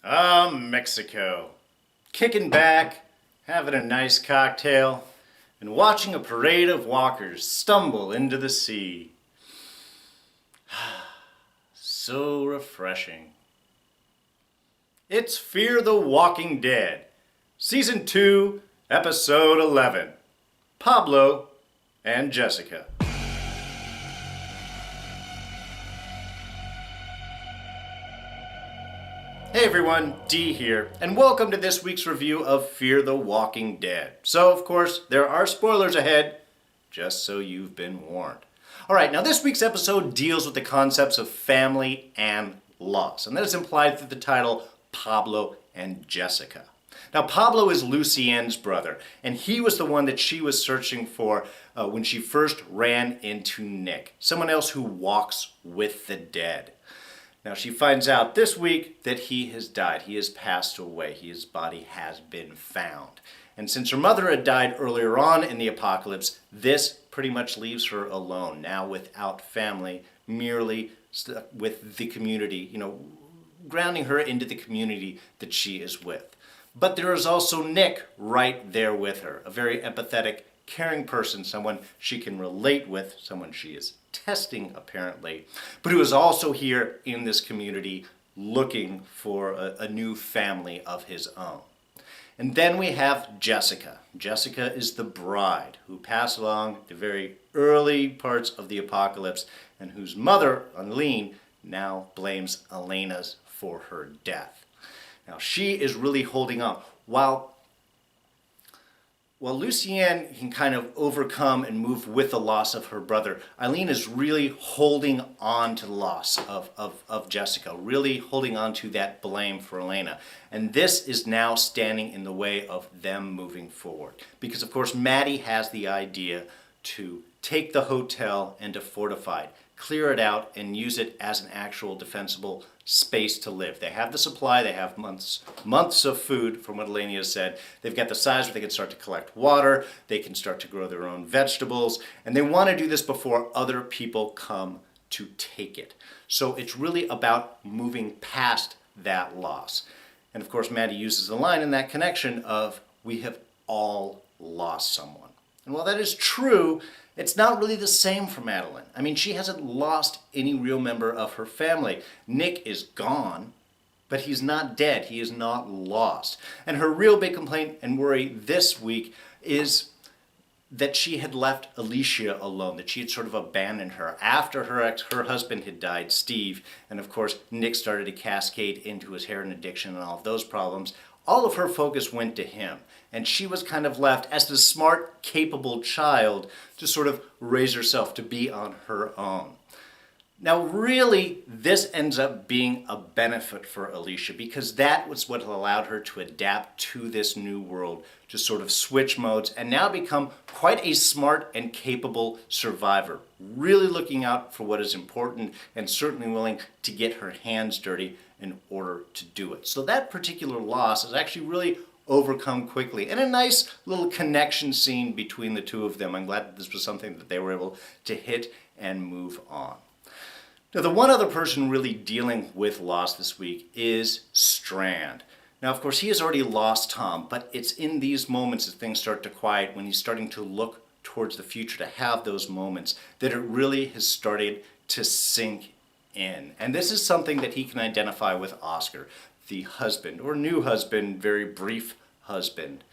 Mexico. Kicking back, having a nice cocktail, and watching a parade of walkers stumble into the sea. So refreshing. It's Fear the Walking Dead, Season 2, Episode 11. Pablo and Jessica. Hey everyone, D here, and welcome to this week's review of Fear the Walking Dead. So, of course, there are spoilers ahead, just so you've been warned. Alright, now this week's episode deals with the concepts of family and loss, and that is implied through the title Pablo and Jessica. Now, Pablo is Lucienne's brother, and he was the one that she was searching for when she first ran into Nick, someone else who walks with the dead. Now, she finds out this week that he has died. He has passed away. His body has been found. And since her mother had died earlier on in the apocalypse, this pretty much leaves her alone, now without family, merely with the community, grounding her into the community that she is with. But there is also Nick right there with her, a very empathetic, caring person, someone she can relate with, someone she is testing apparently, but who is also here in this community looking for a new family of his own. And then we have Jessica. Jessica is the bride who passed along the very early parts of the apocalypse and whose mother, Eileen, now blames Elena's for her death. Now she is really holding on. While Lucienne can kind of overcome and move with the loss of her brother, Eileen is really holding on to the loss of Jessica, really holding on to that blame for Elena. And this is now standing in the way of them moving forward. Because, of course, Maddie has the idea to take the hotel and to fortify it, clear it out, and use it as an actual defensible space to live. They have the supply, they have months of food, from what Elena has said. They've got the size where they can start to collect water, they can start to grow their own vegetables, and they want to do this before other people come to take it. So it's really about moving past that loss. And of course, Maddie uses the line in that connection of, "We have all lost someone." And while that is true, it's not really the same for Madeline. I mean, she hasn't lost any real member of her family. Nick is gone, but he's not dead. He is not lost. And her real big complaint and worry this week is that she had left Alicia alone, that she had sort of abandoned her after her husband had died, Steve, and of course Nick started to cascade into his heroin addiction and all of those problems. All of her focus went to him, and she was kind of left as the smart, capable child to sort of raise herself, to be on her own. Now, really, this ends up being a benefit for Alicia because that was what allowed her to adapt to this new world, to sort of switch modes and now become quite a smart and capable survivor, really looking out for what is important and certainly willing to get her hands dirty in order to do it. So that particular loss is actually really overcome quickly, and a nice little connection scene between the two of them. I'm glad that this was something that they were able to hit and move on. Now, the one other person really dealing with loss this week is Strand. Now, of course, he has already lost Tom, but it's in these moments that things start to quiet, when he's starting to look towards the future, to have those moments, that it really has started to sink in. And this is something that he can identify with Oscar, the husband, or new husband, very brief husband.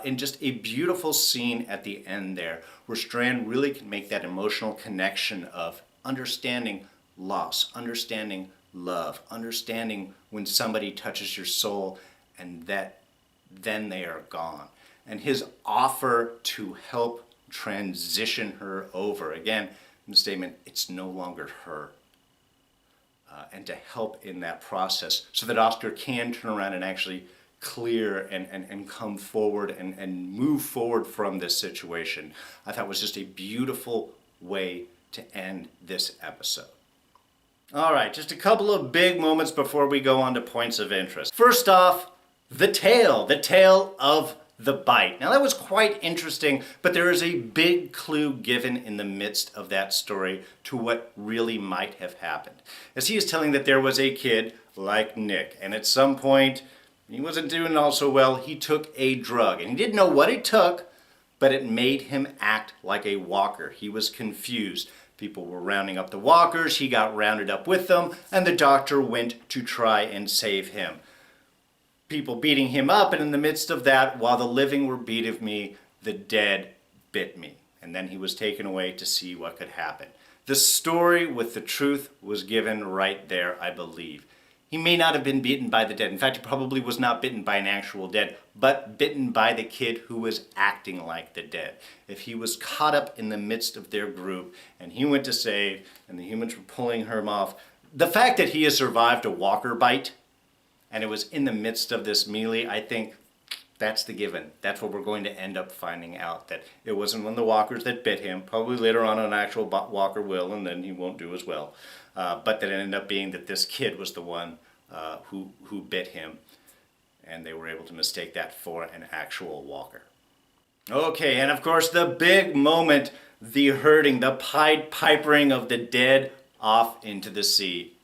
In just a beautiful scene at the end there, where Strand really can make that emotional connection of understanding loss, understanding love, understanding when somebody touches your soul and that then they are gone. And his offer to help transition her over, again, in the statement, it's no longer her. And to help in that process so that Oscar can turn around and actually clear and come forward and move forward from this situation, I thought was just a beautiful way to end this episode. All right, just a couple of big moments before we go on to points of interest. First off, the tale of the bite. Now that was quite interesting, but there is a big clue given in the midst of that story to what really might have happened. As he is telling that there was a kid, like Nick. And at some point, he wasn't doing all so well. He took a drug, and he didn't know what he took, but it made him act like a walker. He was confused. People were rounding up the walkers. He got rounded up with them, and the doctor went to try and save him. People beating him up, and in the midst of that, while the living were beat of me, the dead bit me. And then he was taken away to see what could happen. The story with the truth was given right there, I believe. He may not have been bitten by the dead. In fact, he probably was not bitten by an actual dead, but bitten by the kid who was acting like the dead. If he was caught up in the midst of their group, and he went to save, and the humans were pulling him off, the fact that he has survived a walker bite, and it was in the midst of this melee, I think that's the given. That's what we're going to end up finding out, that it wasn't one of the walkers that bit him. Probably later on an actual walker will, and then he won't do as well. But that it ended up being that this kid was the one who bit him, and they were able to mistake that for an actual walker. Okay, and of course the big moment, the herding, the Pied Pipering of the dead off into the sea.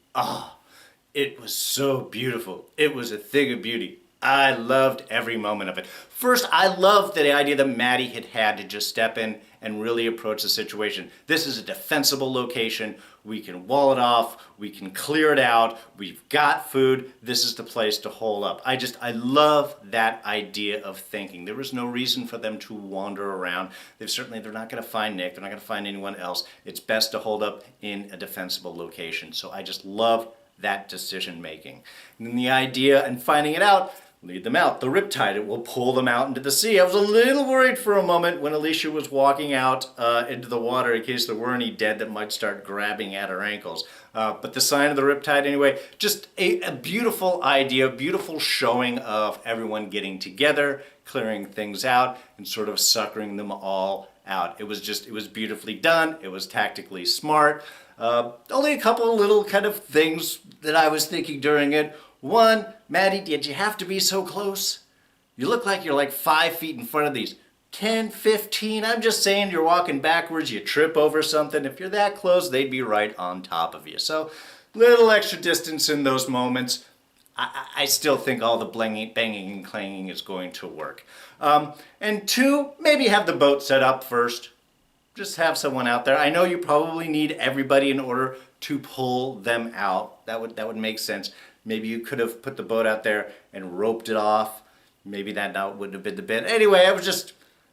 It was so beautiful. It was a thing of beauty. I loved every moment of it. First, I loved the idea that Maddie had to just step in and really approach the situation. This is a defensible location. We can wall it off. We can clear it out. We've got food. This is the place to hole up. I love that idea of thinking. There was no reason for them to wander around. They're not going to find Nick. They're not going to find anyone else. It's best to hold up in a defensible location. So I just love that decision making. And then the idea and finding it out, lead them out. The Riptide, it will pull them out into the sea. I was a little worried for a moment when Alicia was walking out into the water in case there were any dead that might start grabbing at her ankles. But the sign of the Riptide anyway, just a beautiful idea, beautiful showing of everyone getting together, clearing things out, and sort of suckering them all out. It was beautifully done. It was tactically smart. Only a couple of little kind of things that I was thinking during it. One, Maddie, did you have to be so close? You look like you're like 5 feet in front of these. 10, 15, I'm just saying you're walking backwards, you trip over something. If you're that close, they'd be right on top of you. So, little extra distance in those moments. I still think all the banging and clanging is going to work. And two, maybe have the boat set up first. Just have someone out there. I know you probably need everybody in order to pull them out. That would make sense. Maybe you could have put the boat out there and roped it off. Maybe that wouldn't have been the bit. Anyway,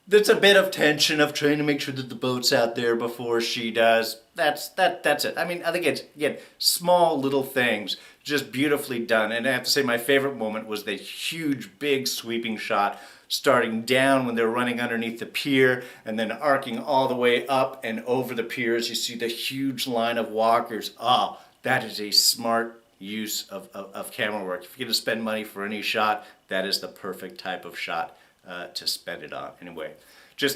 there's a bit of tension of trying to make sure that the boat's out there before she does. That's it. I mean, I think it's, again, small little things, just beautifully done. And I have to say my favorite moment was the huge, big sweeping shot starting down when they're running underneath the pier and then arcing all the way up and over the pier as you see the huge line of walkers. Oh, that is a smart use of camera work. If you're going to spend money for any shot, that is the perfect type of shot to spend it on. Anyway,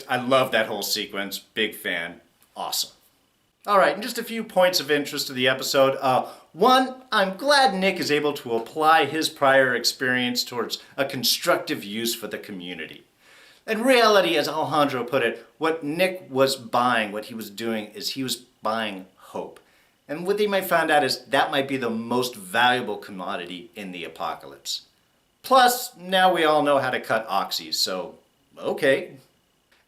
I love that whole sequence. Big fan. Awesome. All right, and just a few points of interest to the episode. One, I'm glad Nick is able to apply his prior experience towards a constructive use for the community. In reality, as Alejandro put it, what Nick was buying, what he was doing, is he was buying hope. And what they might find out is that might be the most valuable commodity in the apocalypse. Plus, now we all know how to cut oxys, so okay.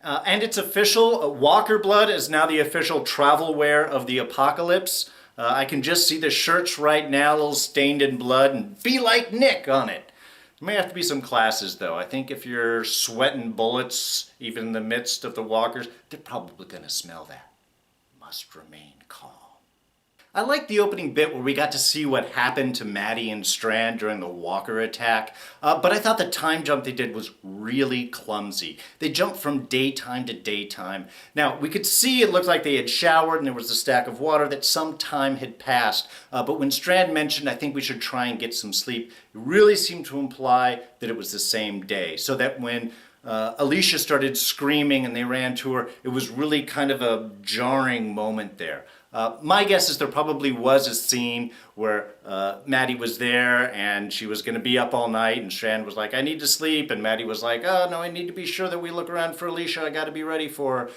And it's official, Walker Blood is now the official travel wear of the apocalypse. I can just see the shirts right now, a little stained in blood, and "Be like Nick" on it. There may have to be some classes though. I think if you're sweating bullets, even in the midst of the walkers, they're probably going to smell that. Must remain calm. I like the opening bit where we got to see what happened to Maddie and Strand during the walker attack, but I thought the time jump they did was really clumsy. They jumped from daytime to daytime. Now, we could see it looked like they had showered and there was a stack of water that some time had passed, but when Strand mentioned, "I think we should try and get some sleep," it really seemed to imply that it was the same day, so that when Alicia started screaming and they ran to her, it was really kind of a jarring moment there. My guess is there probably was a scene where Maddie was there and she was going to be up all night and Strand was like, "I need to sleep," and Maddie was like, "Oh no, I need to be sure that we look around for Alicia, I got to be ready for her."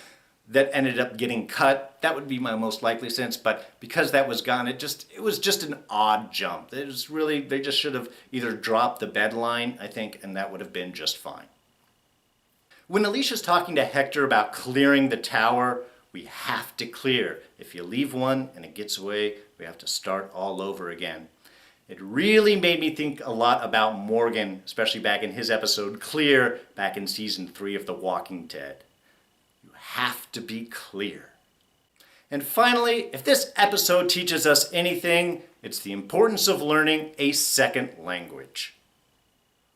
that ended up getting cut. That would be my most likely sense, but because that was gone, it was just an odd jump. It was really, they just should have either dropped the bed line, I think, and that would have been just fine. When Alicia's talking to Hector about clearing the tower, we have to clear. If you leave one and it gets away, we have to start all over again. It really made me think a lot about Morgan, especially back in his episode Clear, back in season 3 of The Walking Dead. You have to be clear. And finally, if this episode teaches us anything, it's the importance of learning a second language.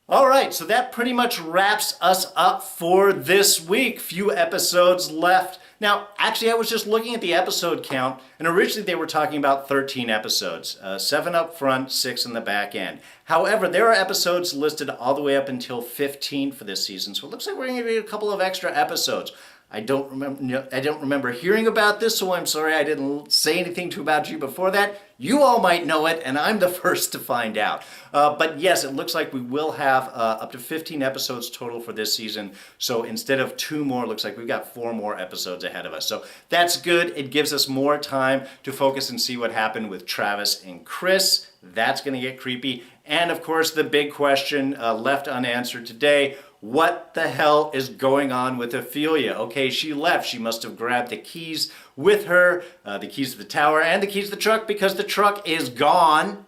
All right, so that pretty much wraps us up for this week. Few episodes left. Now, actually, I was just looking at the episode count, and originally they were talking about 13 episodes, 7 up front, 6 in the back end. However, there are episodes listed all the way up until 15 for this season, so it looks like we're going to get a couple of extra episodes. I don't remember hearing about this, so I'm sorry I didn't say anything about you before that. You all might know it, and I'm the first to find out. But yes, it looks like we will have up to 15 episodes total for this season. So instead of 2 more, it looks like we've got 4 more episodes ahead of us. So that's good. It gives us more time to focus and see what happened with Travis and Chris. That's going to get creepy. And of course, the big question left unanswered today: what the hell is going on with Ophelia? Okay, she left. She must have grabbed the keys with her, the keys to the tower and the keys to the truck, because the truck is gone.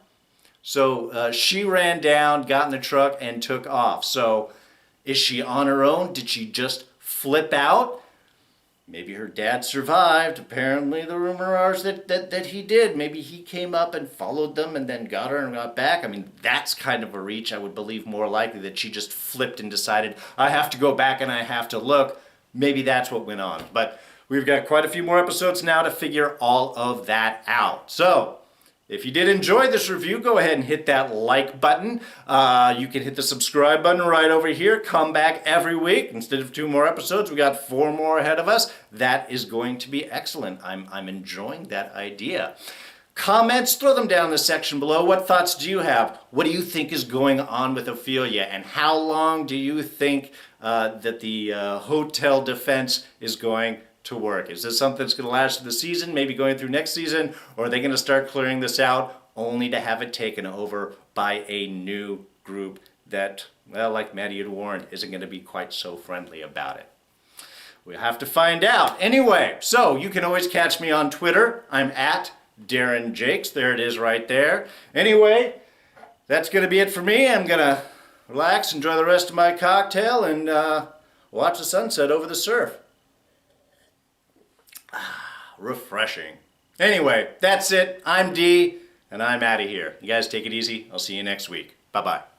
So she ran down, got in the truck, and took off. So is she on her own? Did she just flip out? Maybe her dad survived. Apparently the rumor is that he did. Maybe he came up and followed them and then got her and got back. I mean, that's kind of a reach. I would believe more likely that she just flipped and decided, I have to go back and I have to look. Maybe that's what went on. But we've got quite a few more episodes now to figure all of that out. So if you did enjoy this review, go ahead and hit that like button. You can hit the subscribe button right over here. Come back every week. Instead of 2 more episodes, we got 4 more ahead of us. That is going to be excellent. I'm enjoying that idea. Comments, throw them down in the section below. What thoughts do you have? What do you think is going on with Ophelia? And how long do you think that the hotel defense is going to work? Is this something that's going to last the season, maybe going through next season, or are they going to start clearing this out only to have it taken over by a new group that, well, like Maddie had warned, isn't going to be quite so friendly about it? We'll have to find out. Anyway, so you can always catch me on Twitter. I'm at Darren Jakes. There it is right there. Anyway, that's going to be it for me. I'm going to relax, enjoy the rest of my cocktail, and watch the sunset over the surf. Refreshing. Anyway, that's it. I'm D, and I'm out of here. You guys take it easy. I'll see you next week. Bye-bye.